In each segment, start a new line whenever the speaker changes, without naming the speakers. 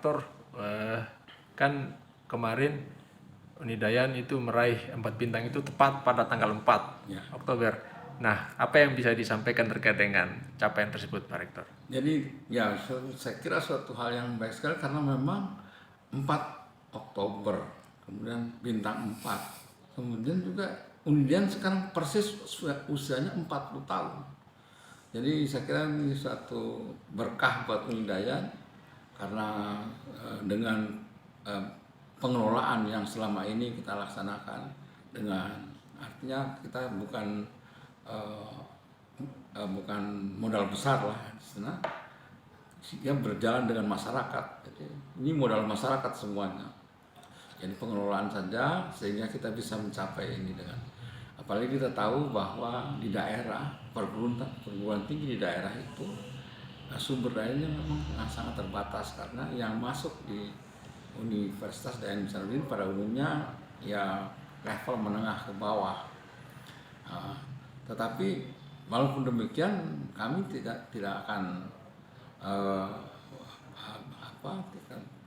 Rektor, kan kemarin Unidayan itu meraih 4 bintang itu tepat pada tanggal 4
Ya.
Oktober. Nah, apa yang bisa disampaikan terkait dengan capaian tersebut, Pak Rektor?
Jadi ya saya kira suatu hal yang baik sekali karena memang 4 Oktober, kemudian bintang 4, kemudian juga Unidayan sekarang persis usianya 40 tahun. Jadi saya kira ini suatu berkah buat Unidayan karena dengan pengelolaan yang selama ini kita laksanakan, dengan artinya kita bukan modal besar lah di sana, dia berjalan dengan masyarakat. Jadi ini modal masyarakat semuanya. Jadi pengelolaan saja sehingga kita bisa mencapai ini dengan, apalagi kita tahu bahwa di daerah perguruan tinggi di daerah itu sumber dayanya memang sangat terbatas karena yang masuk di Universitas Dayan Misanuddin pada umumnya ya level menengah ke bawah. Tetapi walaupun demikian kami tidak akan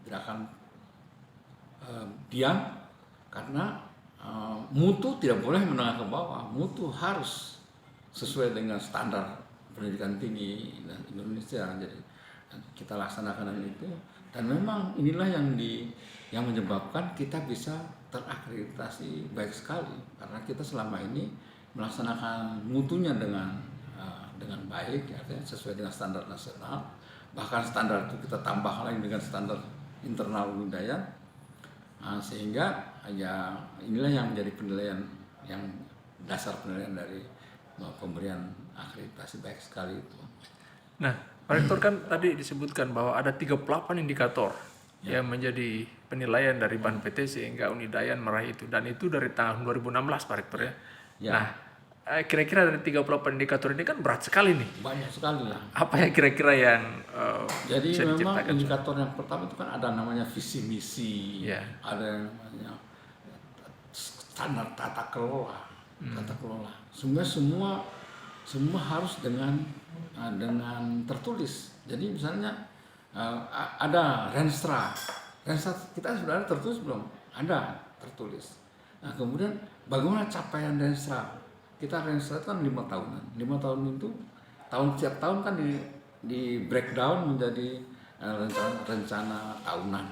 tidak akan diam karena mutu tidak boleh menengah ke bawah, mutu harus sesuai dengan standar pendidikan tinggi dan Indonesia. Jadi kita laksanakan itu dan memang inilah yang menyebabkan kita bisa terakreditasi baik sekali karena kita selama ini melaksanakan mutunya dengan baik, ya, sesuai dengan standar nasional. Bahkan standar itu kita tambah lagi dengan standar internal Unidayan, sehingga ya inilah yang menjadi penilaian, yang dasar penilaian dari pemberian akreditasi baik sekali itu.
Nah, Pak Rektor kan tadi disebutkan bahwa ada 38 indikator yang menjadi penilaian dari Ban PT sehingga Unidayan meraih itu, dan itu dari tahun 2016, Pak Rektor ya. Nah, kira-kira dari 38 indikator ini kan berat sekali nih.
Banyak sekali lah.
Apa ya kira-kira yang
jadi
bisa
memang
diciptakan?
Indikator yang pertama itu kan ada namanya visi misi, ada yang namanya standar tata kelola. Semua harus dengan tertulis. Jadi misalnya ada Renstra kita sudah ada tertulis belum? Ada tertulis. Nah kemudian bagaimana capaian Renstra? Kita Renstra itu kan 5 tahunan. 5 tahun itu setiap tahun kan di breakdown menjadi rencana tahunan.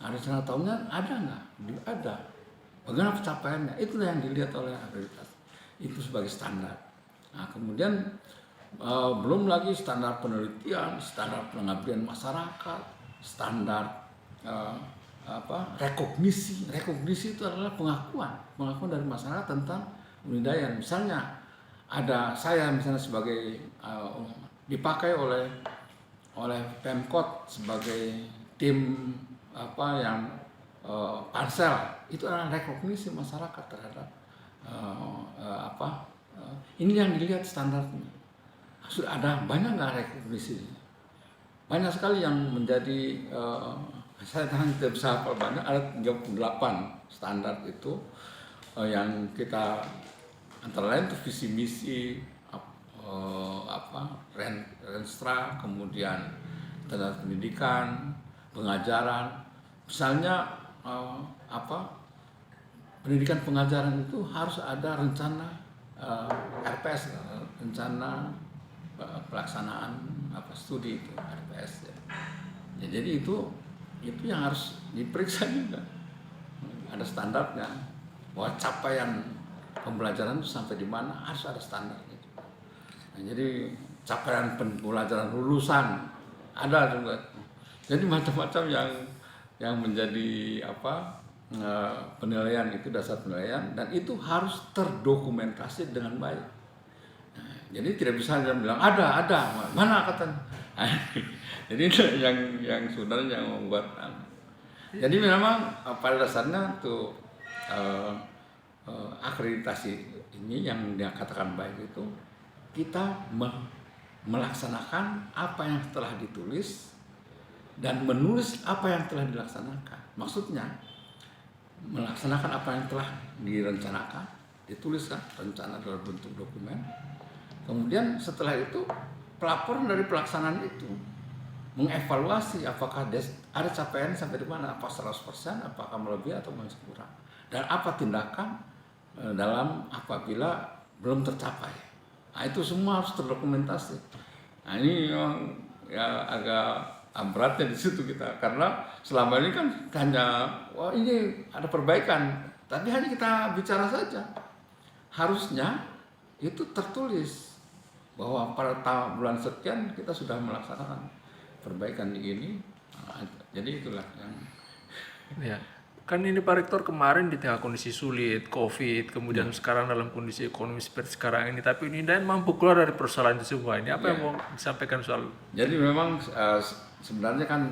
Nah, rencana tahunan ada nggak? Ada. Bagaimana pencapaiannya? Itulah yang dilihat oleh akreditasi. Itu sebagai standar. Nah kemudian belum lagi standar penelitian, standar pengabdian masyarakat, standar rekognisi. Rekognisi itu adalah pengakuan dari masyarakat tentang Unidayan. Misalnya ada saya misalnya sebagai dipakai oleh Pemkot sebagai tim yang pansel, itu adalah rekognisi masyarakat terhadap ini yang dilihat standarnya. Sudah ada banyak nggak rekognisi? Banyak sekali yang menjadi saya tidak bisa hafal banyak, ada 38 standar itu yang kita antara lain itu visi misi, Renstra, kemudian standar pendidikan, pengajaran. Misalnya pendidikan pengajaran itu harus ada rencana RPS, rencana pelaksanaan studi itu RPS ya. Jadi itu yang harus diperiksa juga, ada standarnya bahwa capaian pembelajaran itu sampai di mana harus ada standarnya. Nah, jadi capaian pembelajaran lulusan ada juga. Jadi macam-macam yang menjadi penilaian itu, dasar penilaian, dan itu harus terdokumentasi dengan baik. Nah, jadi tidak bisa bilang ada mana katanya. Jadi itu yang sebenarnya yang membuat. Jadi memang pada dasarnya tuh akreditasi ini yang dikatakan baik itu kita melaksanakan apa yang telah ditulis dan menulis apa yang telah dilaksanakan. Maksudnya melaksanakan apa yang telah direncanakan, dituliskan rencana dalam bentuk dokumen. Kemudian setelah itu pelaporan dari pelaksanaan itu mengevaluasi apakah ada capaian sampai di mana, apa 100%, apakah melebihi atau masih kurang, dan apa tindakan dalam apabila belum tercapai. Nah, itu semua harus terdokumentasi. Nah, ini memang ya agak beratnya di situ kita, karena selama ini kan hanya wah ini ada perbaikan, tapi hanya kita bicara saja. Harusnya itu tertulis bahwa pada bulan sekian kita sudah melaksanakan perbaikan ini. Nah, jadi itulah yang
Ya, kan ini Pak Rektor kemarin di tengah kondisi sulit, COVID, kemudian sekarang dalam kondisi ekonomi seperti sekarang ini, tapi Unidayan mampu keluar dari persoalan itu semua. Ini apa yang mau disampaikan soal?
jadi memang sebenarnya kan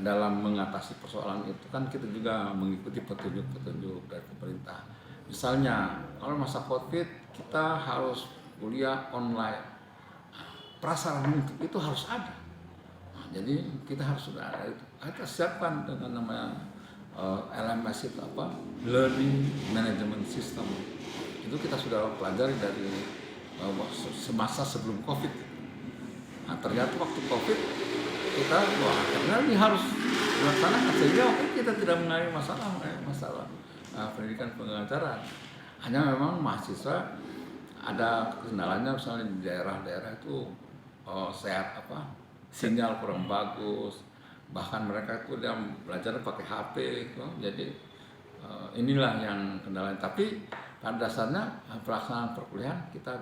dalam mengatasi persoalan itu kan kita juga mengikuti petunjuk-petunjuk dari pemerintah. Misalnya kalau masa COVID kita harus kuliah online, prasarana untuk itu harus ada. Nah, jadi kita harus sudah ada itu. Kita siapkan dengan namanya LMS itu apa? Learning Management System. Itu kita sudah pelajari dari semasa sebelum COVID. Nah, ternyata waktu COVID kita karena ini harus dilaksanakan sehingga kita tidak mengalami masalah pendidikan pengajaran. Hanya memang mahasiswa ada kendalanya, misalnya di daerah-daerah itu sinyal kurang bagus, bahkan mereka itu dia belajar pakai HP gitu. Jadi inilah yang kendalanya, tapi pada dasarnya pelaksanaan perkuliahan kita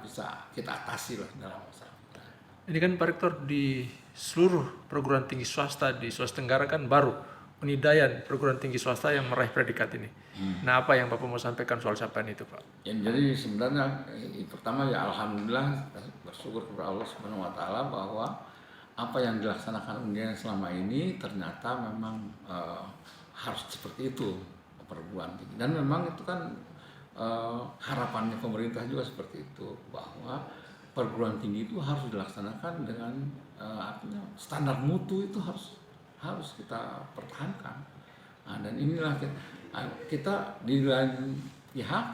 atasi lah dalam masalah.
Ini kan Pak Rektor di seluruh perguruan tinggi swasta di Sulawesi Tenggara kan baru Unidayan perguruan tinggi swasta yang meraih predikat ini. Nah, apa yang Bapak mau sampaikan soal capaian itu, Pak?
Ya, jadi sebenarnya pertama ya alhamdulillah bersyukur kepada Allah Subhanahu wa taala bahwa apa yang dilaksanakan Unidayan selama ini ternyata memang harus seperti itu perguruan tinggi. Dan memang itu kan harapannya pemerintah juga seperti itu, bahwa perguruan tinggi itu harus dilaksanakan dengan standar mutu itu harus kita pertahankan. Nah, dan inilah kita di lain pihak,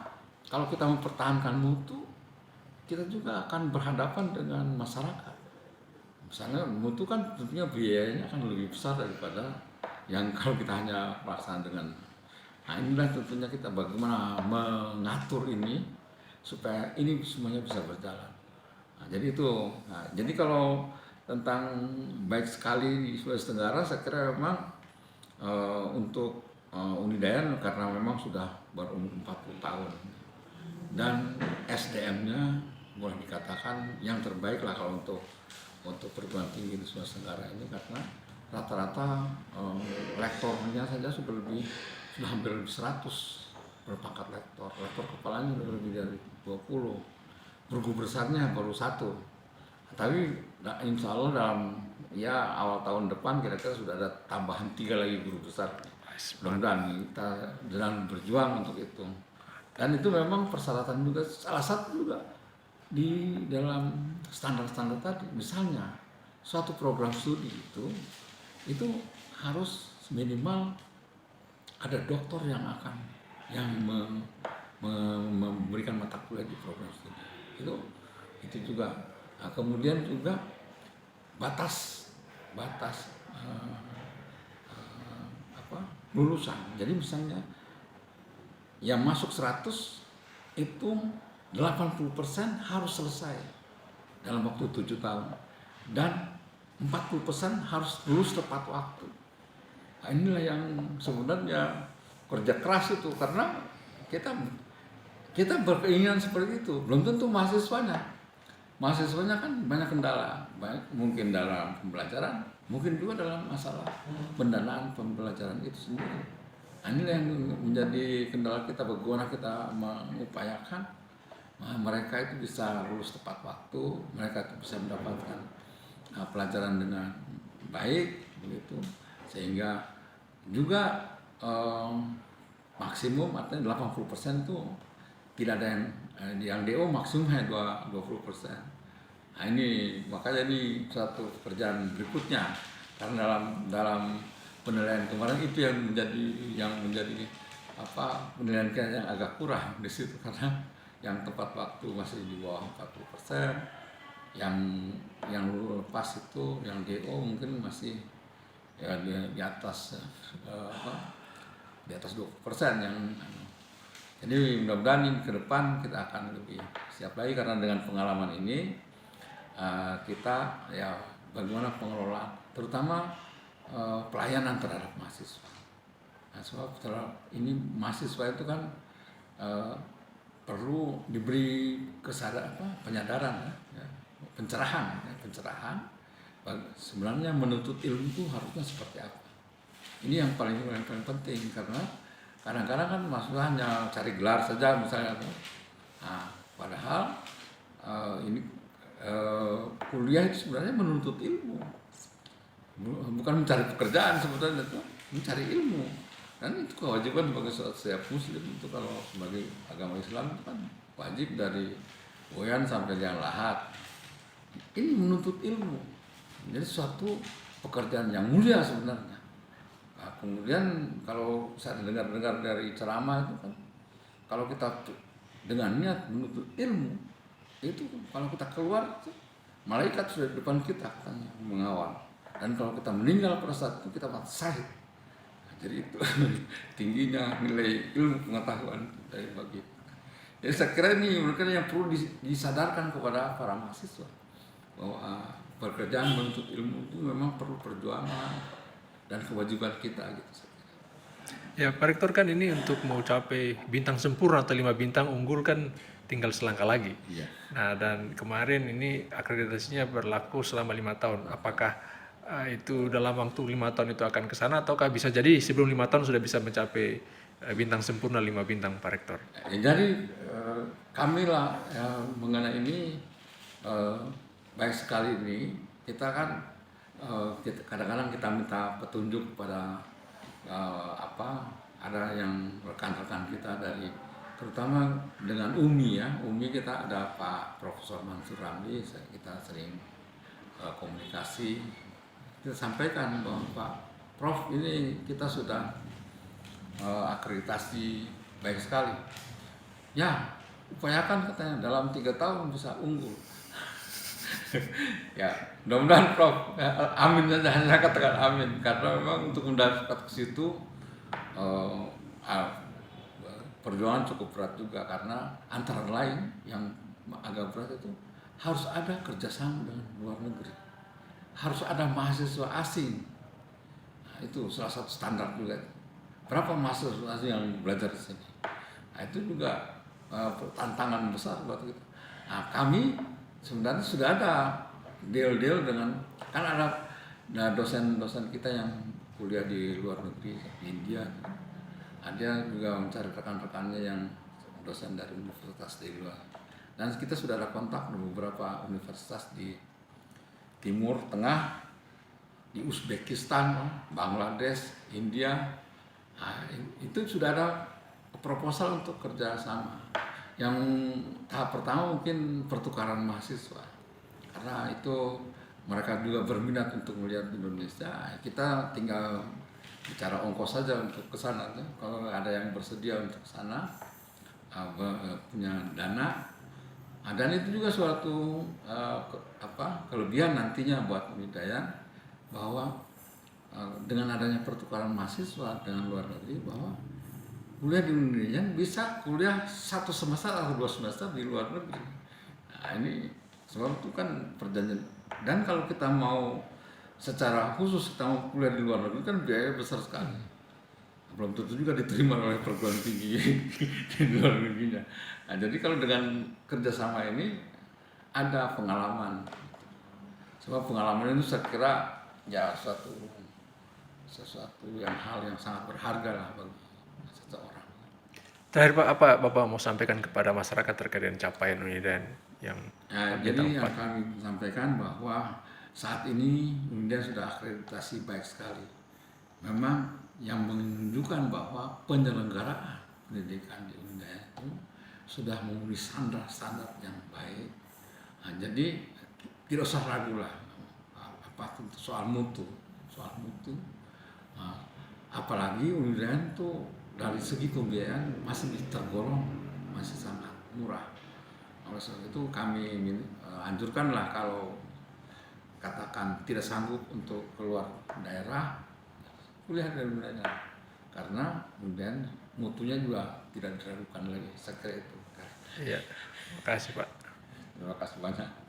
kalau kita mempertahankan mutu, kita juga akan berhadapan dengan masyarakat. Misalnya mutu kan tentunya biayanya akan lebih besar daripada yang kalau kita hanya melaksanakan dengan. Nah, inilah tentunya kita bagaimana mengatur ini supaya ini semuanya bisa berjalan. Nah, jadi itu. Nah, jadi kalau tentang baik sekali di Sulawesi Tenggara, saya kira memang untuk Unidayan karena memang sudah berumur 40 tahun dan SDM-nya boleh dikatakan yang terbaik lah kalau untuk perguruan tinggi di Sulawesi Tenggara ini, karena rata-rata lektornya saja sudah hampir 100 berpangkat lektor kepalanya sudah lebih dari 20, guru besarnya baru 1. Tapi insya Allah dalam awal tahun depan kira-kira sudah ada tambahan 3 lagi guru besar. Mudah-mudahan kita sedang berjuang untuk itu. Dan itu memang persyaratan juga, salah satu juga di dalam standar-standar tadi. Misalnya suatu program studi itu harus minimal ada doktor yang memberikan mata kuliah di program studi. Itu juga. Nah, kemudian juga batas lulusan. Jadi misalnya yang masuk 100 itu 80% harus selesai dalam waktu 7 tahun dan 40% harus lulus tepat waktu. Nah, inilah yang sebenarnya kerja keras itu, karena kita berkeinginan seperti itu. Belum tentu mahasiswanya kan banyak kendala, mungkin dalam pembelajaran, mungkin juga dalam masalah pendanaan pembelajaran itu sendiri. Nah, inilah yang menjadi kendala kita, bagaimana kita mengupayakan mereka itu bisa lulus tepat waktu, mereka itu bisa mendapatkan pelajaran dengan baik, begitu, sehingga juga maksimum artinya 80% itu tidak ada yang DO maksimum hanya 20%. Nah, ini makanya ini satu pekerjaan berikutnya, karena dalam penilaian kemarin itu yang menjadi penilaian yang agak kurang di situ, karena yang tepat waktu masih di bawah 40%, yang lepas itu yang DO mungkin masih ya di atas di atas 20% yang jadi mudah-mudahan ini ke depan kita akan lebih siap lagi karena dengan pengalaman ini kita ya bagaimana pengelolaan terutama pelayanan terhadap mahasiswa. Nah, sebab ini mahasiswa itu kan perlu diberi penyadaran, ya, pencerahan. Sebenarnya menuntut ilmu itu harusnya seperti apa? Ini yang paling penting karena kadang-kadang kan mahasiswa hanya cari gelar saja misalnya. Nah, padahal ini kuliah itu sebenarnya menuntut ilmu, bukan mencari pekerjaan sebetulnya, itu mencari ilmu. Dan itu kewajiban bagi setiap muslim itu kalau sebagai agama Islam itu kan wajib dari Boyan sampai Liang Lahat. Ini menuntut ilmu, jadi suatu pekerjaan yang mulia sebenarnya. Nah, kemudian kalau saya dengar dari ceramah itu kan, kalau kita dengan niat menuntut ilmu, itu kalau kita keluar, malaikat sudah di depan kita katanya mengawal. Dan kalau kita meninggal pada saat itu kita mati syahid. Nah, jadi itu tingginya nilai ilmu pengetahuan dari bagi. Jadi saya kira ini mereka yang perlu disadarkan kepada para mahasiswa bahwa pekerjaan menuntut ilmu itu memang perlu perjuangan dan kewajiban kita gitu.
Ya, Pak Rektor, kan ini untuk mau capai bintang sempurna atau 5 bintang unggul kan tinggal selangkah lagi.
Iya.
Nah, dan kemarin ini akreditasinya berlaku selama 5 tahun. Apakah itu dalam waktu 5 tahun itu akan ke sana ataukah bisa jadi sebelum 5 tahun sudah bisa mencapai bintang sempurna 5 bintang, Pak Rektor?
Ya, jadi kami lah mengenai ini baik sekali ini kita kan kadang-kadang kita minta petunjuk pada ada yang rekan-rekan kita dari terutama dengan UMI ya. UMI kita ada Pak Profesor Mansur Ramli, kita sering komunikasi. Kita sampaikan bahwa Pak Prof ini kita sudah akreditasi baik sekali. Ya, upayakan katanya dalam 3 tahun bisa unggul. Ya, mudah-mudahan Prof. Amin saja, saya katakan amin karena memang untuk mendapat ke situ perjuangan cukup berat juga karena antara lain yang agak berat itu harus ada kerjasama dengan luar negeri, harus ada mahasiswa asing. Nah, itu salah satu standar juga. Berapa mahasiswa asing yang belajar di sini? Nah, itu juga tantangan besar buat kita. Nah, kami sebenarnya sudah ada deal-deal dengan kan ada dosen-dosen kita yang kuliah di luar negeri di India. Ada juga mencari rekan-rekannya yang dosen dari universitas di luar. Dan kita sudah ada kontak dengan beberapa universitas di Timur Tengah, di Uzbekistan, Bangladesh, India. Nah, itu sudah ada proposal untuk kerjasama. Yang tahap pertama mungkin pertukaran mahasiswa, karena itu mereka juga berminat untuk melihat Indonesia. Kita tinggal bicara ongkos saja untuk ke sana. Kalau ada yang bersedia untuk ke sana, punya dana, dan itu juga suatu kelebihan nantinya buat Unidaya bahwa dengan adanya pertukaran mahasiswa dengan luar negeri bahwa kuliah di Indonesia bisa kuliah 1 semester atau 2 semester di luar negeri. Nah, ini sebab itu kan perjanjian. Dan kalau kita mau secara khusus kita mau kuliah di luar negeri kan biaya besar sekali. Belum tentu juga diterima oleh perguruan tinggi di luar negerinya. Nah, jadi kalau dengan kerjasama ini ada pengalaman. Sebab pengalaman itu saya kira ya sesuatu yang hal yang sangat berharga lah bagi seseorang.
Terakhir Pak, apa Bapak mau sampaikan kepada masyarakat terkait dengan capaian Unidaya yang
jadi yang kami sampaikan bahwa saat ini Unidaya sudah akreditasi baik sekali. Memang yang menunjukkan bahwa penyelenggaraan pendidikan di Unidaya itu sudah memenuhi standar yang baik. Nah, jadi tidak usah ragu lah soal mutu. Nah, apalagi Unidaya itu dari segi pembiayaan masih tergolong masih sangat murah. Oleh sebab itu kami anjurkanlah kalau katakan tidak sanggup untuk keluar daerah, kuliah dari Undayana karena kemudian mutunya juga tidak diragukan lagi, saya kira itu.
Iya, makasih Pak.
Terima kasih banyak.